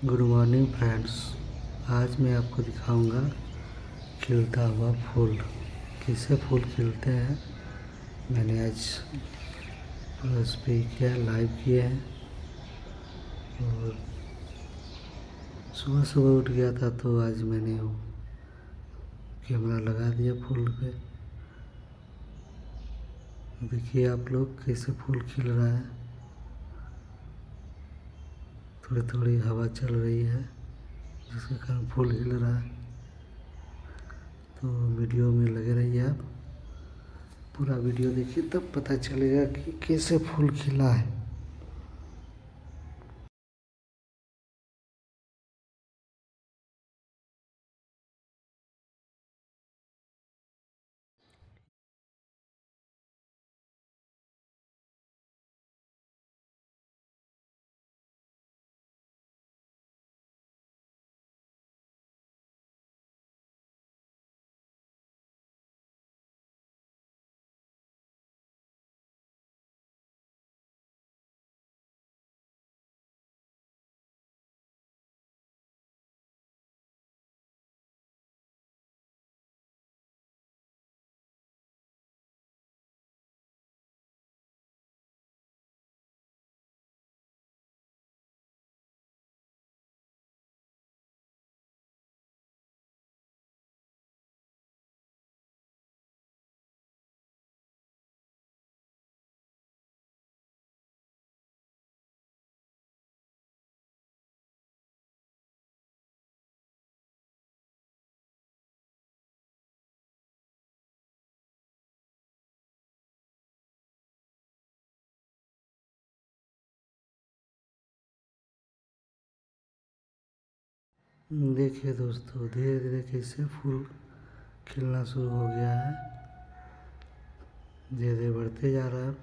Good morning friends. आज मैं आपको दिखाऊंगा खिलता हुआ फूल। कैसे फूल खिलते हैं मैंने आज पूरा स्पीक किया, लाइव किए हैं। और सुबह सुबह उठ गया था तो आज मैंने वो कैमरा लगा दिया फूल पे। देखिए आप लोग कैसे फूल खिल रहा है। थोड़ी थोड़ी हवा चल रही है जिसके कारण फूल हिल रहा है। तो वीडियो में लगे रहिए आप, पूरा वीडियो देखिए तब पता चलेगा कि कैसे फूल खिला है। देखिए दोस्तों, धीरे धीरे कैसे फूल खिलना शुरू हो गया है। धीरे धीरे बढ़ते जा रहा है।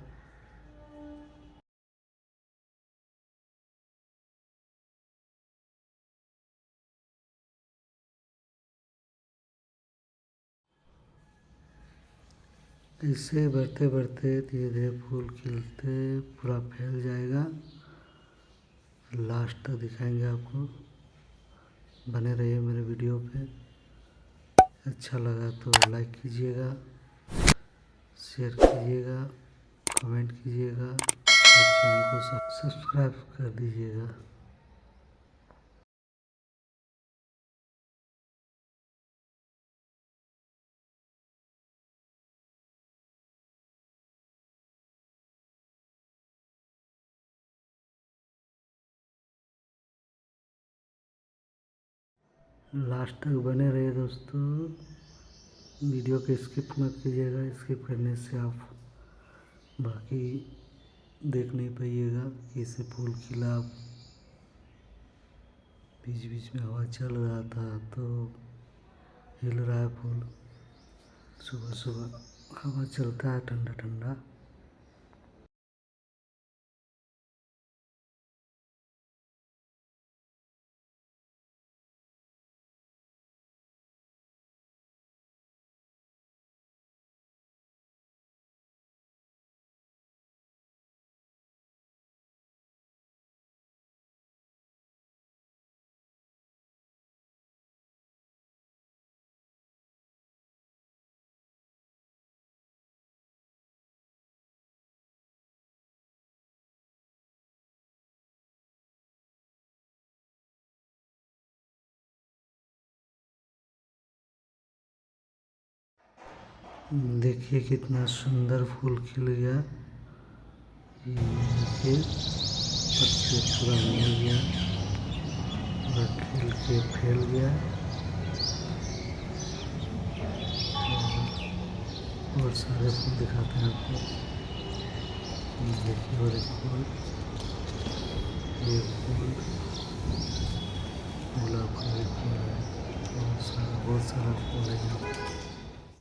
इससे बढ़ते बढ़ते धीरे धीरे फूल खिलते पूरा फैल जाएगा। लास्ट तक दिखाएंगे आपको। बने रहिए मेरे वीडियो पे। अच्छा लगा तो लाइक कीजिएगा, शेयर कीजिएगा, कमेंट कीजिएगा और चैनल को सब्सक्राइब कर दीजिएगा। लास्ट तक बने रहिए दोस्तों। वीडियो को स्किप मत कीजिएगा। स्किप करने से आप बाकी देख नहीं पाइएगा कैसे फूल खिला। बीच बीच में हवा चल रहा था तो हिल रहा है फूल। सुबह सुबह हवा चलता है ठंडा ठंडा। देखिए कितना सुंदर फूल खिल गया। ये देखिए पत्ते पूरा मिल गया, पूरा खिल के फैल गया। और सारे फूल दिखाते हैं आपको। ये देखिए और एक फूल, ये फूल गुलाब का भी फूल है। बहुत सारा फूल है यहाँ पे।